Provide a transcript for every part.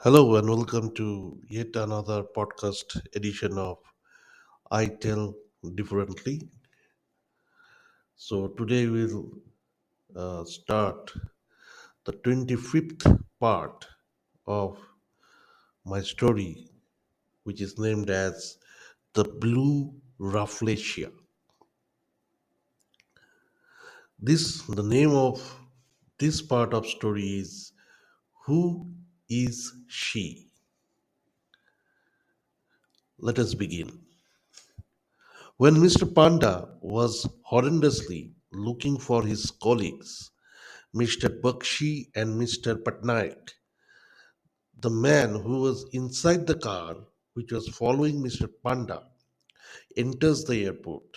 Hello and welcome to yet another podcast edition of I Tell Differently. So today we'll start the 25th part of my story, which is named as the Blue Rafflesia. The name of this part of story is Who is She? Let us begin. When Mr. Panda was horrendously looking for his colleagues, Mr. Bakshi and Mr. Patnaik, the man who was inside the car which was following Mr. Panda, enters the airport.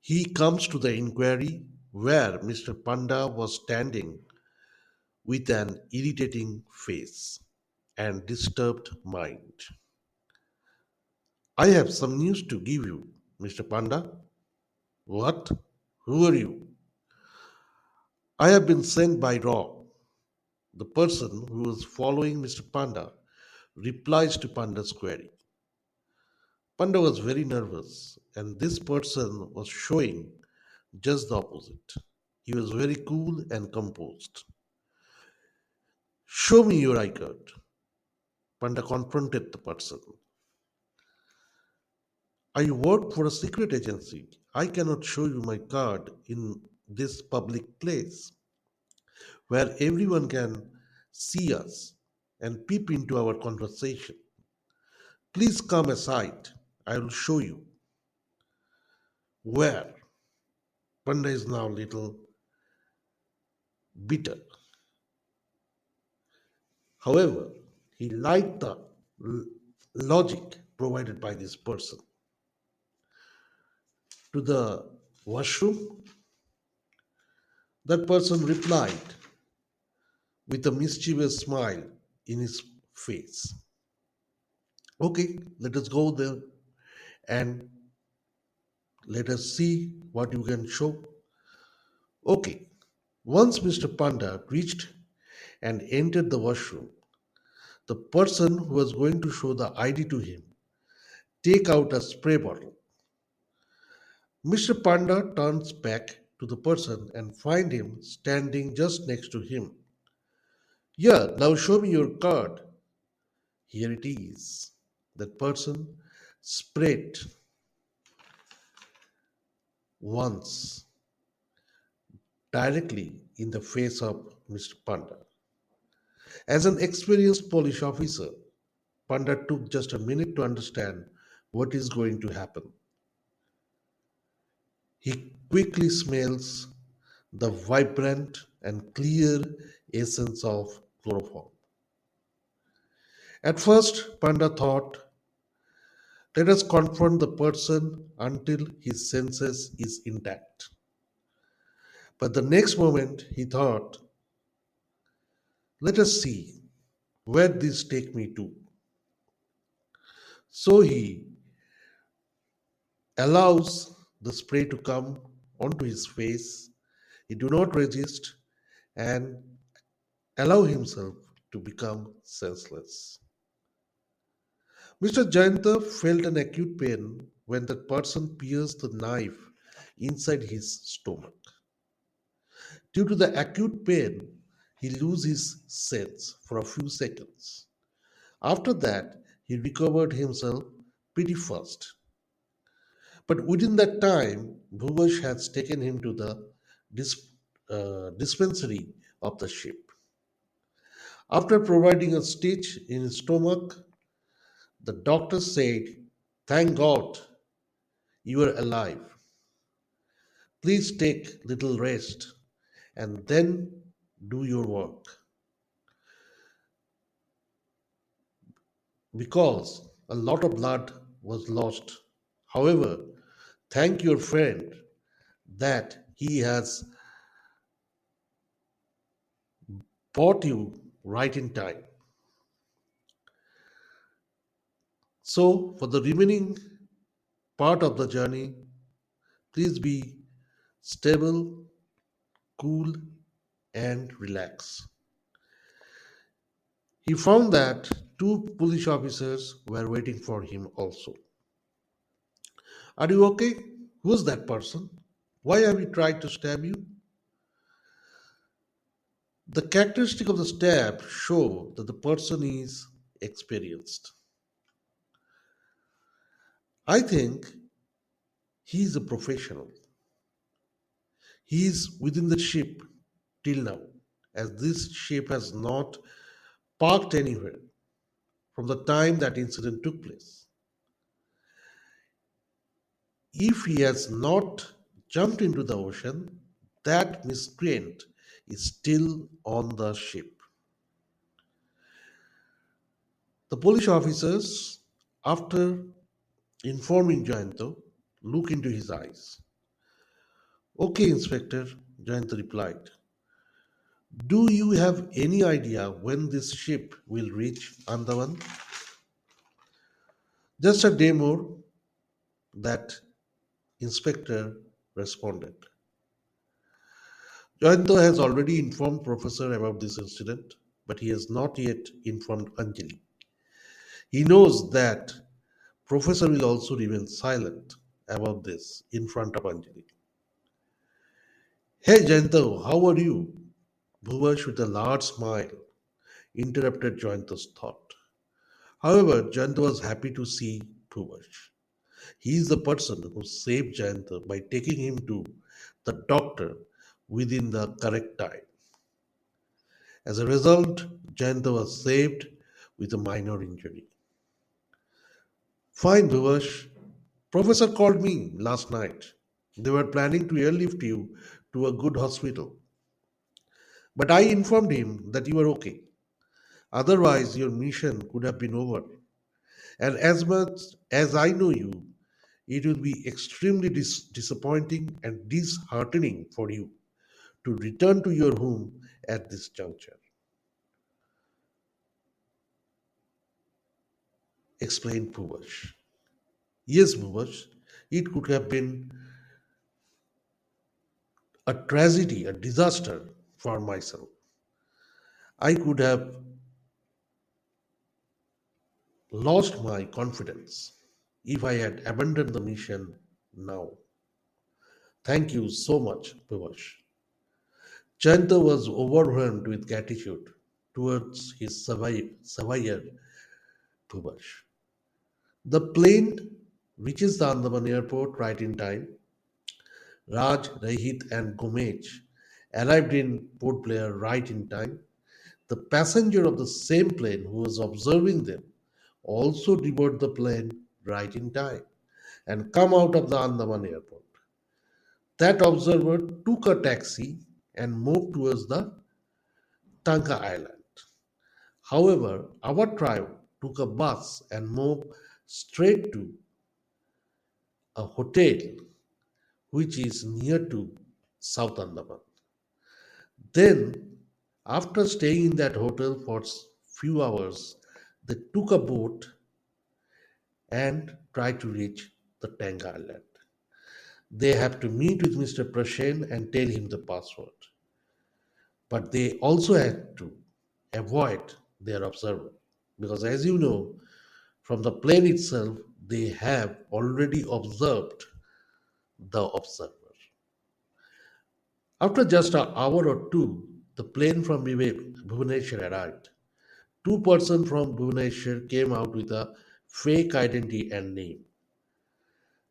He comes to the inquiry where Mr. Panda was standing with an irritating face and disturbed mind. I have some news to give you, Mr. Panda. What? Who are you? I have been sent by Raw. The person who was following Mr. Panda replies to Panda's query. Panda was very nervous, and this person was showing just the opposite. He was very cool and composed. Show me your I card. Panda confronted the person. I work for a secret agency. I cannot show you my card in this public place where everyone can see us and peep into our conversation. Please come aside. I will show you. Where? Panda is now a little bitter. However, he liked the l- logic provided by this person. To the washroom, that person replied with a mischievous smile in his face. Okay, let us go there and let us see what you can show. Okay, once Mr. Panda reached and entered the washroom, the person who was going to show the ID to him take out a spray bottle. Mr. Panda turns back to the person and find him standing just next to him. Yeah, now show me your card. Here it is. That person sprayed once directly in the face of Mr. Panda. As an experienced police officer, Panda took just a minute to understand what is going to happen. He quickly smells the vibrant and clear essence of chloroform. At first, Panda thought, let us confront the person until his senses is intact. But the next moment he thought, let us see where this take me to. So he allows the spray to come onto his face. He do not resist and allow himself to become senseless. Mr. Jayanta felt an acute pain when that person pierced the knife inside his stomach. Due to the acute pain, he loses his sense for a few seconds. After that, he recovered himself pretty fast. But within that time, Bhuvash has taken him to the dis- dispensary of the ship. After providing a stitch in his stomach, the doctor said, thank God you are alive. Please take little rest and then do your work because a lot of blood was lost. However, thank your friend that he has brought you right in time. So, for the remaining part of the journey, please be stable, cool, and relax. He found that two police officers were waiting for him also. Are you okay? Who's that person? Why have you tried to stab you? The characteristic of the stab show that the person is experienced. I think he is a professional. He is within the ship till now, as this ship has not parked anywhere from the time that incident took place. If he has not jumped into the ocean, that miscreant is still on the ship. The police officers, after informing Jayanto, look into his eyes. Okay, Inspector, Jayanto replied. Do you have any idea when this ship will reach Andaman? Just a day more, that inspector responded. Jayanto has already informed Professor about this incident, but he has not yet informed Anjali. He knows that Professor will also remain silent about this in front of Anjali. Hey Jayanto, how are you? Bhuvash with a large smile interrupted Jayanto's thought. However, Jayanto was happy to see Bhuvash. He is the person who saved Jayanta by taking him to the doctor within the correct time. As a result, Jayanta was saved with a minor injury. Fine, Bhuvash. Professor called me last night. They were planning to airlift you to a good hospital. But I informed him that you were okay. Otherwise, your mission could have been over. And as much as I know you, it will be extremely disappointing and disheartening for you to return to your home at this juncture, explained Bhuvash. Yes, Bhuvash, it could have been a tragedy, a disaster for myself. I could have lost my confidence if I had abandoned the mission now. Thank you so much, Bhuvash. Chanta was overwhelmed with gratitude towards his surveyor, Bhuvash. The plane reaches the Andaman airport right in time. Raj, Rohit, and Gomej arrived in Port Blair right in time. The passenger of the same plane who was observing them also deboard the plane right in time and come out of the Andaman airport. That observer took a taxi and moved towards the Tanka Island. However, our tribe took a bus and moved straight to a hotel which is near to South Andaman. Then, after staying in that hotel for few hours, they took a boat and tried to reach the Tang Island. They have to meet with Mr. Prashen and tell him the password. But they also had to avoid their observer because, as you know, from the plane itself, they have already observed the observer. After just an hour or two, the plane from Bhubaneswar arrived. Two persons from Bhubaneswar came out with a fake identity and name.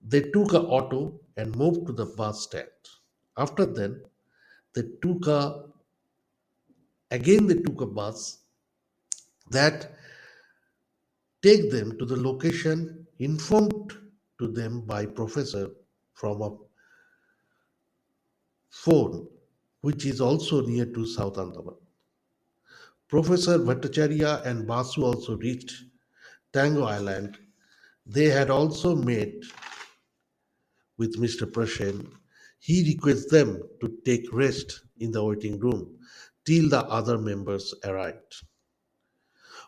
They took a auto and moved to the bus stand. After then, they took a they took a bus that take them to the location informed to them by professor from a phone which is also near to South Andaman. Professor Bhattacharya and Basu also reached Tango Island. They had also met with Mr. Prashen. He requests them to take rest in the waiting room till the other members arrived.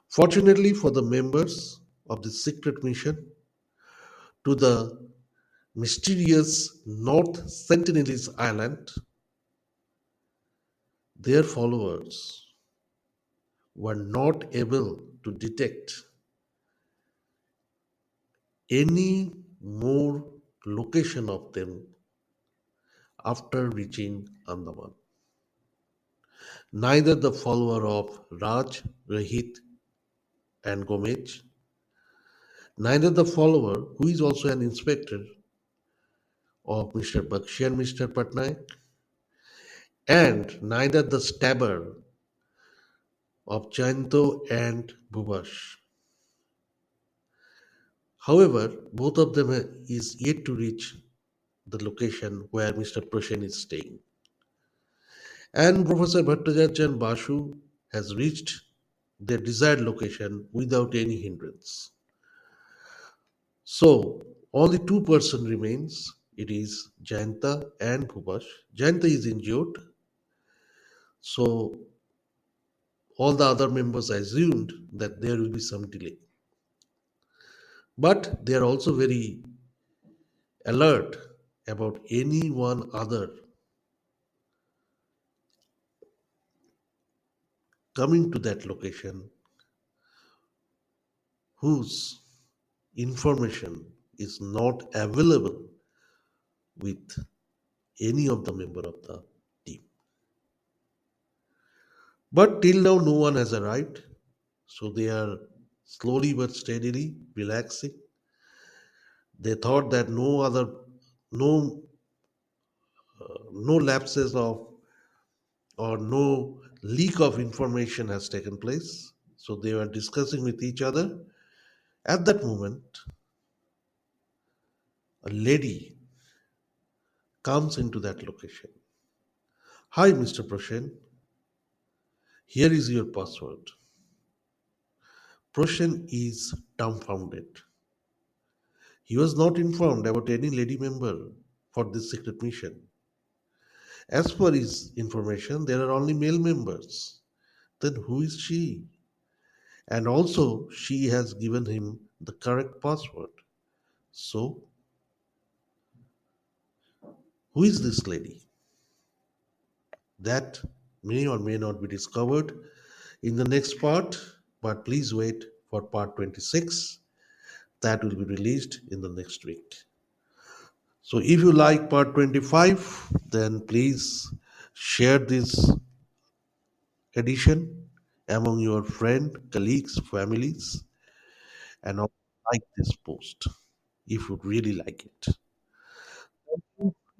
Fortunately for the members of the secret mission to the mysterious North Sentinelese Island, their followers were not able to detect any more location of them after reaching Andaman. Neither the follower of Raj, Rohit and Gomej, neither the follower, who is also an inspector of Mr. Bakshi and Mr. Patnaik, and neither the stabber of Jayanta and Bhuvash. However, both of them is yet to reach the location where Mr. Prashen is staying. And Professor Bhattacharya and Basu has reached their desired location without any hindrance. So only two person remains. It is Jayanta and Bhubash. Jayanta is injured, so all the other members assumed that there will be some delay. But they are also very alert about anyone other coming to that location whose information is not available with any of the member of the team. But till now, no one has arrived, so they are slowly but steadily relaxing. They thought that no, no lapses of or no leak of information has taken place. So they were discussing with each other. At that moment, a lady comes into that location. Hi, Mr. Proshen. Here is your password. Proshen is dumbfounded. He was not informed about any lady member for this secret mission. As per his information, there are only male members. Then who is she? And also, she has given him the correct password. So, who is this lady? That may or may not be discovered in the next part, but please wait for part 26. That will be released in the next week. So, if you like part 25, then please share this edition among your friend, colleagues, families, and also like this post if you really like it.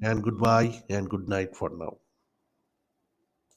And goodbye and good night for now.